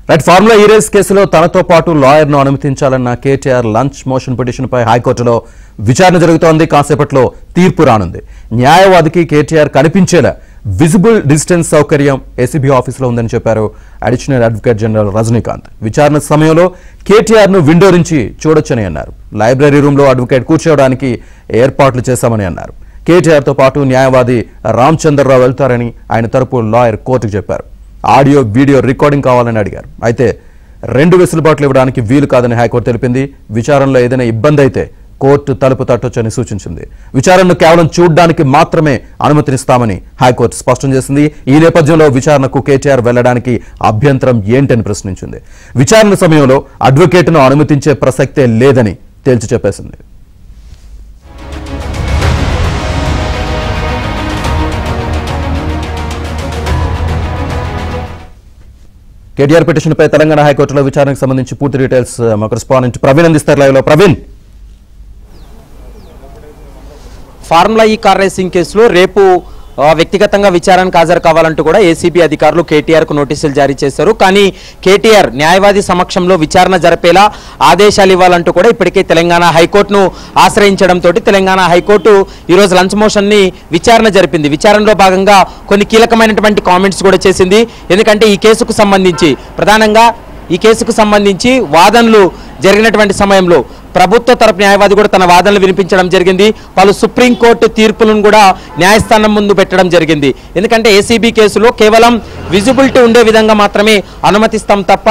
Right formula ఈ race కేసులో తనతో పాటు లాయర్ను అనుమతించాలన్న కేటీఆర్ లంచ్ మోషన్ పిటిషన్పై హైకోర్టులో విచారణ జరుగుతోంది. కాసేపట్లో తీర్పు రానుంది. న్యాయవాదికి కేటీఆర్ కనిపించేలా విజిబుల్ డిస్టెన్స్ సౌకర్యం ఏసీబీ ఆఫీసులో ఉందని చెప్పారు అడిషనల్ అడ్వకేట్ జనరల్ రజనీకాంత్. విచారణ సమయంలో కేటీఆర్ ను విండో నుంచి చూడొచ్చని అన్నారు. లైబ్రరీ రూమ్లో అడ్వకేట్ కూర్చోవడానికి ఏర్పాట్లు చేశామని అన్నారు. కేటీఆర్ తో పాటు న్యాయవాది రామచంద్రరావు వెళ్తారని ఆయన తరపు లాయర్ కోర్టుకు చెప్పారు. ఆడియో వీడియో రికార్డింగ్ కావాలని అడిగారు. అయితే 2 వెసులుబాట్లు ఇవ్వడానికి వీలు కాదని హైకోర్టు తెలిపింది. విచారణలో ఏదైనా ఇబ్బంది అయితే కోర్టు తలుపు తట్టొచ్చని సూచించింది. విచారణను కేవలం చూడ్డానికి మాత్రమే అనుమతినిస్తామని హైకోర్టు స్పష్టం చేసింది. ఈ నేపథ్యంలో విచారణకు కేటీఆర్ వెళ్లడానికి అభ్యంతరం ఏంటని ప్రశ్నించింది. విచారణ సమయంలో అడ్వకేట్ను అనుమతించే ప్రసక్తే లేదని తేల్చి చెప్పేసింది. కేటీఆర్ పిటిషన్పై తెలంగాణ హైకోర్టులో విచారణకు సంబంధించి పూర్తి డీటెయిల్స్ మా కరెస్పాండెంట్ ప్రవీణ్ అందిస్తారు లైవ్ లో. ప్రవీణ్, ఫార్ములా ఈ కార్ రేసింగ్ కేసులో రేపు వ్యక్తిగతంగా విచారణకు హాజరు కావాలంటూ కూడా ఏసీబీ అధికారులు కేటీఆర్ కు నోటీసులు జారీ చేశారు. కానీ కేటీఆర్ న్యాయవాది సమక్షంలో విచారణ జరిపేలా ఆదేశాలు ఇవ్వాలంటూ కూడా ఇప్పటికే తెలంగాణ హైకోర్టును ఆశ్రయించడంతో తెలంగాణ హైకోర్టు ఈరోజు లంచ్ మోషన్ ని విచారణ జరిపింది. విచారణలో భాగంగా కొన్ని కీలకమైనటువంటి కామెంట్స్ కూడా చేసింది. ఎందుకంటే ఈ కేసుకు సంబంధించి వాదనలు జరిగినటువంటి సమయంలో ప్రభుత్వ తరపు న్యాయవాది కూడా తన వాదనలు వినిపించడం జరిగింది. పలు సుప్రీంకోర్టు తీర్పులను కూడా న్యాయస్థానం ముందు పెట్టడం జరిగింది. ఎందుకంటే ఏసీబీ కేసులో కేవలం విజిబిలిటీ ఉండే విధంగా మాత్రమే అనుమతిస్తాం తప్ప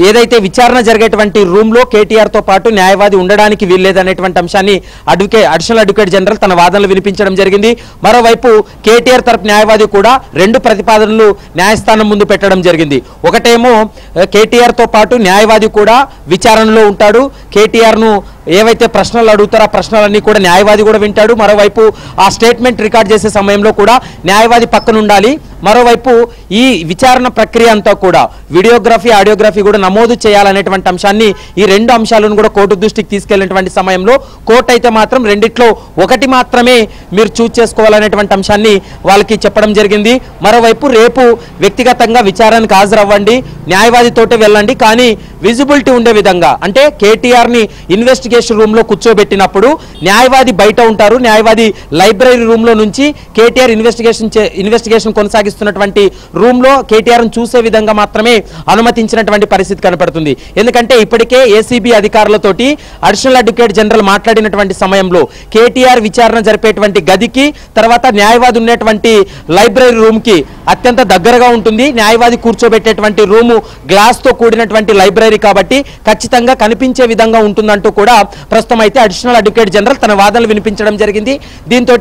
ఏదైతే విచారణ జరిగేటువంటి రూమ్లో కేటీఆర్ తో పాటు న్యాయవాది ఉండడానికి వీల్లేదనేటువంటి అంశాన్ని అడిషనల్ అడ్వకేట్ జనరల్ తన వాదనలు వినిపించడం జరిగింది. మరోవైపు కేటీఆర్ తరపు న్యాయవాది కూడా 2 ప్రతిపాదనలు న్యాయస్థానం ముందు పెట్టడం జరిగింది. ఒకటేమో కేటీఆర్ తో పాటు న్యాయవాది కూడా విచారణలో ఉంటాడు. కేటీఆర్ ను ఏవైతే ప్రశ్నలు అడుగుతారో ఆ ప్రశ్నలన్నీ కూడా న్యాయవాది కూడా వింటాడు. మరోవైపు ఆ స్టేట్మెంట్ రికార్డ్ చేసే సమయంలో కూడా న్యాయవాది పక్కన ఉండాలి. మరోవైపు ఈ విచారణ ప్రక్రియ అంతా కూడా వీడియోగ్రఫీ, ఆడియోగ్రఫీ కూడా నమోదు చేయాలనేటువంటి అంశాన్ని ఈ 2 అంశాలను కూడా కోర్టు దృష్టికి తీసుకెళ్లినటువంటి సమయంలో కోర్టు అయితే మాత్రం రెండిట్లో ఒకటి మాత్రమే మీరు చూస్ చేసుకోవాలనేటువంటి అంశాన్ని వాళ్ళకి చెప్పడం జరిగింది. మరోవైపు రేపు వ్యక్తిగతంగా విచారణకు హాజరవ్వండి, న్యాయవాదితోటే వెళ్ళండి, కానీ విజిబిలిటీ ఉండే విధంగా, అంటే కేటీఆర్ ని ఇన్వెస్టిగేషన్ రూమ్ లో కూర్చోబెట్టినప్పుడు న్యాయవాది బయట ఉంటారు. న్యాయవాది లైబ్రరీ రూమ్ లో నుంచి కేటీఆర్ ఇన్వెస్టిగేషన్ కొనసాగిస్తున్నటువంటి రూమ్ లో కేటీఆర్ ను చూసే విధంగా మాత్రమే అనుమతించినటువంటి పరిస్థితి కనపడుతుంది. ఎందుకంటే ఇప్పటికే ఏసీబీ అధికారులతోటి అడిషనల్ అడ్వకేట్ జనరల్ మాట్లాడినటువంటి సమయంలో కేటీఆర్ విచారణ జరిపేటువంటి గదికి తర్వాత న్యాయవాది ఉన్నటువంటి లైబ్రరీ రూమ్ కి అత్యంత దగ్గరగా ఉంటుంది. న్యాయవాది కూర్చోబెట్టేటువంటి రూము గ్లాస్ తో కూడినటువంటి లైబ్రరీ కాబట్టి ఖచ్చితంగా కనిపించే విధంగా ఉంటుందంటూ కూడా ప్రస్తుతం అయితే అడిషనల్ అడ్వకేట్ జనరల్ తన వాదనలు వినిపించడం జరిగింది. దీంతో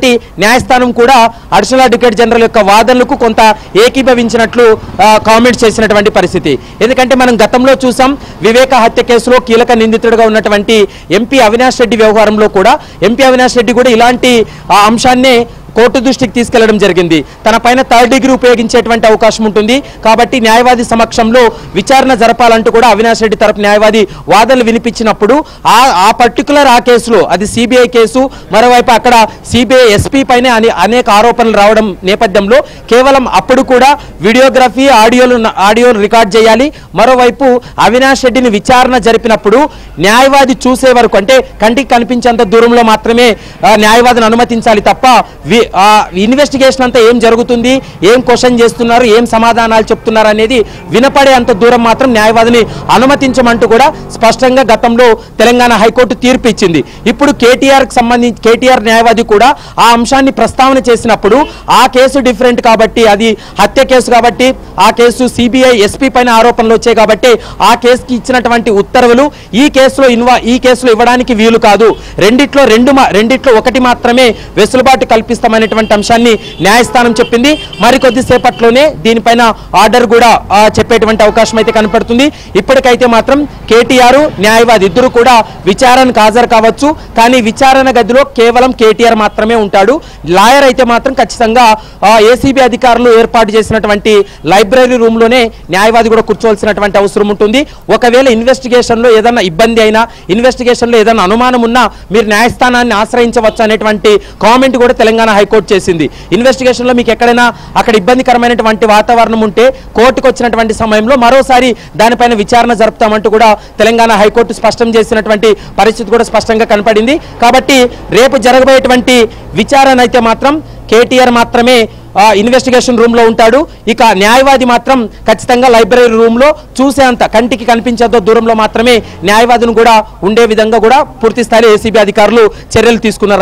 న్యాయస్థానం కూడా అడిషనల్ అడ్వకేట్ జనరల్ యొక్క వాదనలకు కొంత ఏకీభవించినట్లు కామెంట్స్ చేసినటువంటి పరిస్థితి. ఎందుకంటే మనం గతంలో చూసాం, వివేక హత్య కేసులో కీలక నిందితుడిగా ఉన్నటువంటి ఎంపీ అవినాష్ రెడ్డి వ్యవహారంలో కూడా ఎంపీ అవినాష్ రెడ్డి కూడా ఇలాంటి అంశాన్నే కోర్టు దృష్టికి తీసుకెళ్లడం జరిగింది. తన పైన 3rd డిగ్రీ ఉపయోగించేటువంటి అవకాశం ఉంటుంది కాబట్టి న్యాయవాది సమక్షంలో విచారణ జరపాలంటూ కూడా అవినాష్ రెడ్డి తరపు న్యాయవాది వాదనలు వినిపించినప్పుడు ఆ పర్టికులర్ ఆ కేసులో అది సిబిఐ కేసు, మరోవైపు అక్కడ సిబిఐ ఎస్పీ పైన అనేక ఆరోపణలు రావడం నేపథ్యంలో కేవలం అప్పుడు కూడా వీడియోగ్రఫీ, ఆడియోలు రికార్డ్ చేయాలి. మరోవైపు అవినాష్ రెడ్డిని విచారణ జరిపినప్పుడు న్యాయవాది చూసే వరకు, అంటే కంటికి కనిపించేంత దూరంలో మాత్రమే న్యాయవాదిని అనుమతించాలి తప్ప ఇన్వెస్టిగేషన్ అంతా ఏం జరుగుతుంది, ఏం క్వశ్చన్ చేస్తున్నారు, ఏం సమాధానాలు చెప్తున్నారు అనేది వినపడే అంత దూరం మాత్రం న్యాయవాదిని అనుమతించమంటూ కూడా స్పష్టంగా గతంలో తెలంగాణ హైకోర్టు తీర్పు ఇచ్చింది. ఇప్పుడు కేటీఆర్ న్యాయవాది కూడా ఆ అంశాన్ని ప్రస్తావన చేసినప్పుడు ఆ కేసు డిఫరెంట్ కాబట్టి, అది హత్య కేసు కాబట్టి, ఆ కేసు సిబిఐ ఎస్పీ పైన ఆరోపణలు వచ్చాయి కాబట్టి ఆ కేసుకి ఇచ్చినటువంటి ఉత్తర్వులు ఈ కేసులో ఇవ్వడానికి వీలు కాదు. రెండిట్లో ఒకటి మాత్రమే వెసులుబాటు కల్పిస్తామనేటువంటి అంశాన్ని న్యాయస్థానం చెప్పింది. మరికొద్దిసేపట్లోనే దీనిపైన ఆర్డర్ కూడా చెప్పేటువంటి అవకాశం అయితే కనపడుతుంది. ఇప్పటికైతే మాత్రం కేటీఆర్ న్యాయవాది ఇద్దరు కూడా విచారణకు హాజరు కావచ్చు, కానీ విచారణ గదిలో కేవలం కేటీఆర్ మాత్రమే ఉంటాడు. లాయర్ అయితే మాత్రం ఖచ్చితంగా ఏసీబీ అధికారులు ఏర్పాటు చేసినటువంటి లైబ్రరీ రూమ్ లోనే న్యాయవాది కూడా కూర్చోవాల్సినటువంటి అవసరం ఉంటుంది. ఒకవేళ ఇన్వెస్టిగేషన్ లో ఏదైనా ఇబ్బంది అయినా, ఇన్వెస్టిగేషన్ లో ఏదైనా అనుమానం ఉన్నా మీరు న్యాయస్థానాన్ని ఆశ్రయించవచ్చు అనేటువంటి కామెంట్ కూడా తెలంగాణ హైకోర్టు చేసింది. ఇన్వెస్టిగేషన్లో మీకు ఎక్కడైనా అక్కడ ఇబ్బందికరమైనటువంటి వాతావరణం ఉంటే కోర్టుకు వచ్చినటువంటి సమయంలో మరోసారి దానిపైన విచారణ జరుపుతామంటూ కూడా తెలంగాణ హైకోర్టు స్పష్టం చేసినటువంటి పరిస్థితి కూడా స్పష్టంగా కనపడింది. కాబట్టి రేపు జరగబోయేటువంటి విచారణ అయితే మాత్రం కేటీఆర్ మాత్రమే ఇన్వెస్టిగేషన్ రూమ్ లో ఉంటాడు. ఇక న్యాయవాది మాత్రం ఖచ్చితంగా లైబ్రరీ రూమ్ లో చూసేంత కంటికి కనిపించేంత దూరంలో మాత్రమే న్యాయవాదిని కూడా ఉండే విధంగా కూడా పూర్తి స్థాయిలో ఏసీబీ అధికారులు చర్యలు తీసుకున్నారు.